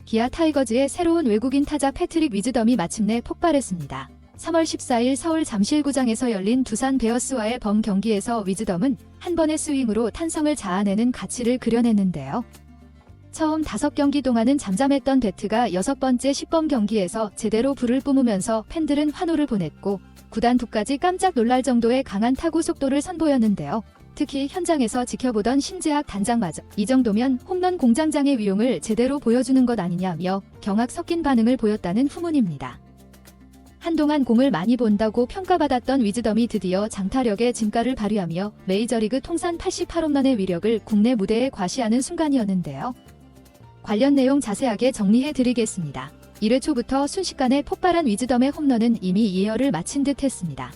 기아 타이거즈의 새로운 외국인 타자 패트릭 위즈덤이 마침내 폭발했습니다. 3월 14일 서울 잠실구장에서 열린 두산 베어스와의 범 경기에서 위즈덤은 한 번의 스윙으로 탄성을 자아내는 가치를 그려냈는데요. 처음 5경기 동안은 잠잠했던 배트가 6번째 10범 경기에서 제대로 불을 뿜으면서 팬들은 환호를 보냈고 구단주까지 깜짝 놀랄 정도의 강한 타구 속도를 선보였는데요. 특히 현장에서 지켜보던 신재학 단장마저 이 정도면 홈런 공장장의 위용을 제대로 보여주는 것 아니냐며 경악 섞인 반응을 보였다는 후문입니다. 한동안 공을 많이 본다고 평가받았던 위즈덤이 드디어 장타력의 진가를 발휘하며 메이저리그 통산 88홈런의 위력을 국내 무대에 과시하는 순간이었는데요. 관련 내용 자세하게 정리해드리겠습니다. 1회 초부터 순식간에 폭발한 위즈덤의 홈런은 이미 예열을 마친 듯 했습니다.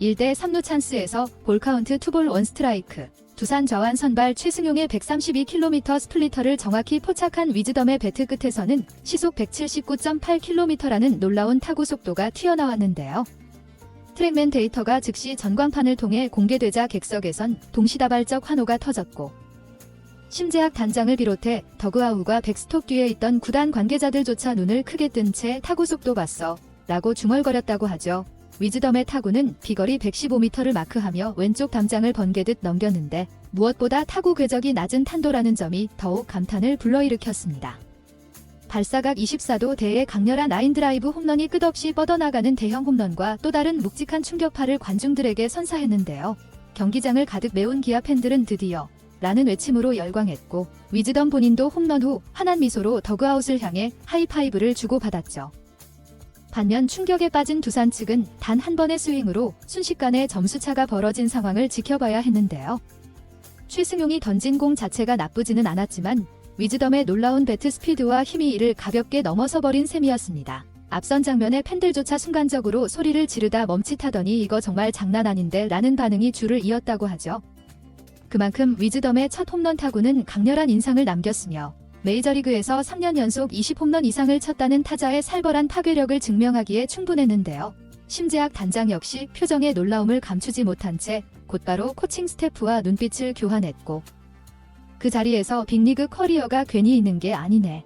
1대 3루 찬스에서 볼카운트 2볼 1스트라이크, 두산 좌완 선발 최승용의 132km 스플리터를 정확히 포착한 위즈덤의 배트 끝에서는 시속 179.8km라는 놀라운 타구 속도가 튀어나왔는데요. 트랙맨 데이터가 즉시 전광판을 통해 공개되자 객석에선 동시다발적 환호가 터졌고 신재학 단장을 비롯해 더그아웃과 백스톱 뒤에 있던 구단 관계자들조차 눈을 크게 뜬 채 타구 속도 봤어 라고 중얼거렸다고 하죠. 위즈덤의 타구는 비거리 115m를 마크하며 왼쪽 담장을 번개듯 넘겼는데 무엇보다 타구 궤적이 낮은 탄도라는 점이 더욱 감탄을 불러일으켰습니다. 발사각 24도 대의 강렬한 라인드라이브 홈런이 끝없이 뻗어나가는 대형 홈런과 또 다른 묵직한 충격파를 관중들에게 선사했는데요. 경기장을 가득 메운 기아 팬들은 드디어 라는 외침으로 열광했고 위즈덤 본인도 홈런 후 환한 미소로 더그아웃을 향해 하이파이브를 주고받았죠. 반면 충격에 빠진 두산 측은 단 한 번의 스윙으로 순식간에 점수차가 벌어진 상황을 지켜봐야 했는데요. 최승용이 던진 공 자체가 나쁘지는 않았지만 위즈덤의 놀라운 배트 스피드와 힘이 이를 가볍게 넘어서버린 셈이었습니다. 앞선 장면에 팬들조차 순간적으로 소리를 지르다 멈칫하더니 이거 정말 장난 아닌데 라는 반응이 줄을 이었다고 하죠. 그만큼 위즈덤의 첫 홈런 타구는 강렬한 인상을 남겼으며 메이저리그에서 3년 연속 20홈런 이상을 쳤다는 타자의 살벌한 파괴력을 증명하기에 충분했는데요. 심재학 단장 역시 표정의 놀라움을 감추지 못한 채 곧바로 코칭 스태프와 눈빛을 교환했고 그 자리에서 빅리그 커리어가 괜히 있는 게 아니네.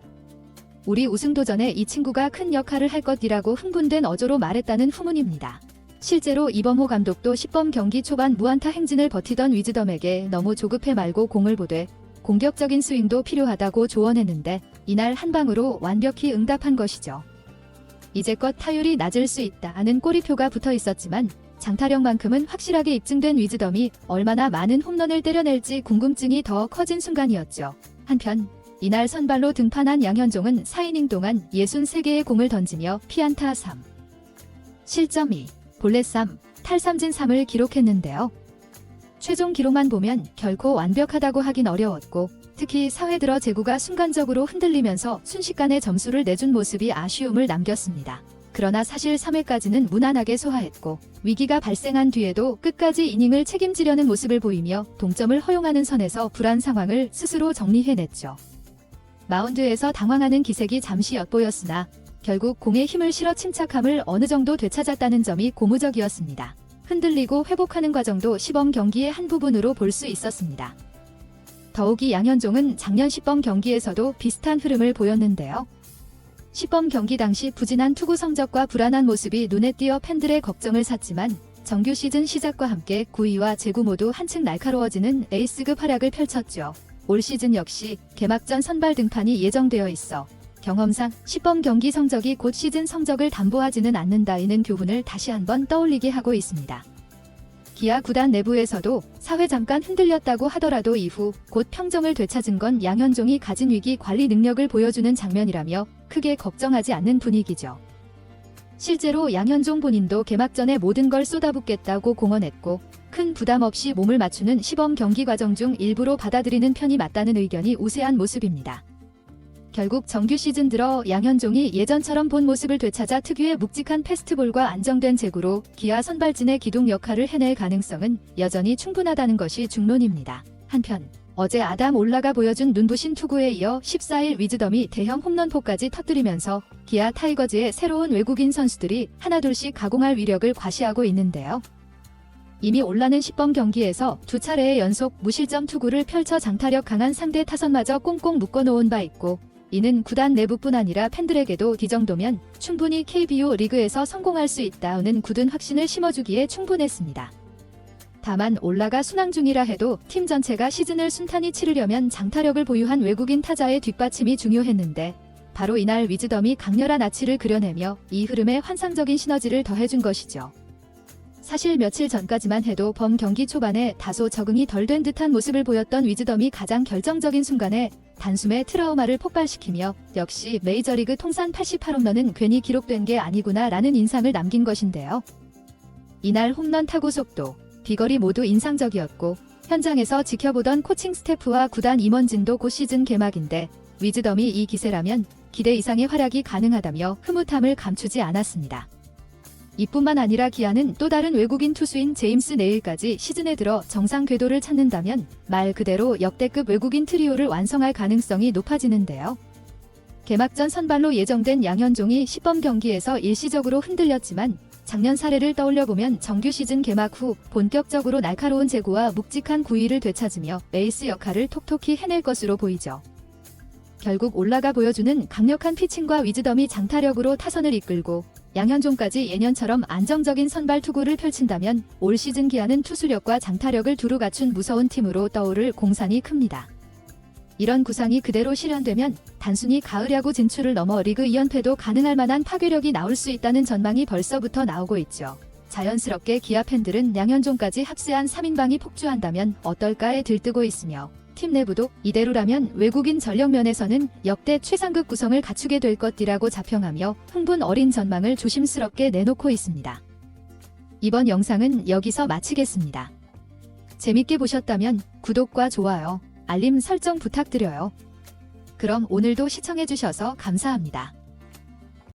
우리 우승 도전에 이 친구가 큰 역할을 할 것이라고 흥분된 어조로 말했다는 후문입니다. 실제로 이범호 감독도 10범 경기 초반 무안타 행진을 버티던 위즈덤에게 너무 조급해 말고 공을 보되 공격적인 스윙도 필요하다고 조언했는데 이날 한 방으로 완벽히 응답한 것이죠. 이제껏 타율이 낮을 수 있다는 꼬리표가 붙어 있었지만 장타력만큼은 확실하게 입증된 위즈덤이 얼마나 많은 홈런을 때려낼지 궁금증이 더 커진 순간이었죠. 한편 이날 선발로 등판한 양현종은 4이닝 동안 63개의 공을 던지며 피안타 3, 실점 2, 볼넷 3, 탈삼진 3을 기록했는데요. 최종 기록만 보면 결코 완벽하다고 하긴 어려웠고 특히 4회 들어 제구가 순간적으로 흔들리면서 순식간에 점수를 내준 모습이 아쉬움을 남겼습니다. 그러나 사실 3회까지는 무난하게 소화했고 위기가 발생한 뒤에도 끝까지 이닝을 책임지려는 모습을 보이며 동점을 허용하는 선에서 불안 상황을 스스로 정리해냈죠. 마운드에서 당황하는 기색이 잠시 엿보였으나 결국 공에 힘을 실어 침착함을 어느 정도 되찾았다는 점이 고무적이었습니다. 흔들리고 회복하는 과정도 시범 경기의 한 부분으로 볼 수 있었습니다. 더욱이 양현종은 작년 10범 경기에서도 비슷한 흐름을 보였는데요. 10범 경기 당시 부진한 투구 성적과 불안한 모습이 눈에 띄어 팬들의 걱정을 샀지만 정규 시즌 시작과 함께 구위와 제구 모두 한층 날카로워지는 에이스급 활약을 펼쳤죠. 올 시즌 역시 개막전 선발 등판이 예정되어 있어 경험상 10범 경기 성적이 곧 시즌 성적을 담보하지는 않는다는 교훈을 다시 한번 떠올리게 하고 있습니다. 기아 구단 내부에서도 4회 잠깐 흔들렸다고 하더라도 이후 곧 평정을 되찾은 건 양현종이 가진 위기 관리 능력을 보여주는 장면이라며 크게 걱정하지 않는 분위기죠. 실제로 양현종 본인도 개막전에 모든 걸 쏟아붓겠다고 공언했고 큰 부담 없이 몸을 맞추는 시범 경기 과정 중 일부로 받아들이는 편이 맞다는 의견이 우세한 모습입니다. 결국 정규 시즌 들어 양현종이 예전처럼 본 모습을 되찾아 특유의 묵직한 패스트볼과 안정된 제구로 기아 선발진의 기둥 역할을 해낼 가능성은 여전히 충분하다는 것이 중론입니다. 한편 어제 아담 올라가 보여준 눈부신 투구에 이어 14일 위즈덤이 대형 홈런포까지 터뜨리면서 기아 타이거즈의 새로운 외국인 선수들이 하나둘씩 가공할 위력을 과시하고 있는데요. 이미 올라는 10범 경기에서 두 차례의 연속 무실점 투구를 펼쳐 장타력 강한 상대 타선마저 꽁꽁 묶어놓은 바 있고 이는 구단 내부뿐 아니라 팬들에게도 이 정도면 충분히 KBO 리그에서 성공할 수 있다는 굳은 확신을 심어주기에 충분했습니다. 다만 올라가 순항 중이라 해도 팀 전체가 시즌을 순탄히 치르려면 장타력을 보유한 외국인 타자의 뒷받침이 중요했는데 바로 이날 위즈덤이 강렬한 아치를 그려내며 이 흐름에 환상적인 시너지를 더해준 것이죠. 사실 며칠 전까지만 해도 범 경기 초반에 다소 적응이 덜 된 듯한 모습을 보였던 위즈덤이 가장 결정적인 순간에 단숨에 트라우마를 폭발시키며 역시 메이저리그 통산 88홈런은 괜히 기록된 게 아니구나 라는 인상을 남긴 것인데요. 이날 홈런 타구 속도, 비거리 모두 인상적이었고 현장에서 지켜보던 코칭 스태프와 구단 임원진도 곧 시즌 개막인데 위즈덤이 이 기세라면 기대 이상의 활약이 가능하다며 흐뭇함을 감추지 않았습니다. 이뿐만 아니라 기아는 또 다른 외국인 투수인 제임스 네일까지 시즌에 들어 정상 궤도를 찾는다면 말 그대로 역대급 외국인 트리오를 완성할 가능성이 높아지는데요. 개막전 선발로 예정된 양현종이 시범 경기에서 일시적으로 흔들렸지만 작년 사례를 떠올려보면 정규 시즌 개막 후 본격적으로 날카로운 제구와 묵직한 구위를 되찾으며 에이스 역할을 톡톡히 해낼 것으로 보이죠. 결국 올라가 보여주는 강력한 피칭과 위즈덤이 장타력으로 타선을 이끌고 양현종까지 예년처럼 안정적인 선발 투구를 펼친다면 올 시즌 기아는 투수력과 장타력을 두루 갖춘 무서운 팀으로 떠오를 공산이 큽니다. 이런 구상이 그대로 실현되면 단순히 가을 야구 진출을 넘어 리그 2연패도 가능할 만한 파괴력이 나올 수 있다는 전망이 벌써부터 나오고 있죠. 자연스럽게 기아 팬들은 양현종까지 합세한 3인방이 폭주한다면 어떨까에 들뜨고 있으며 팀 내부도 이대로라면 외국인 전력 면에서는 역대 최상급 구성을 갖추게 될 것이라고 자평하며 흥분 어린 전망을 조심스럽게 내놓고 있습니다. 이번 영상은 여기서 마치겠습니다. 재밌게 보셨다면 구독과 좋아요, 알림 설정 부탁드려요. 그럼 오늘도 시청해주셔서 감사합니다.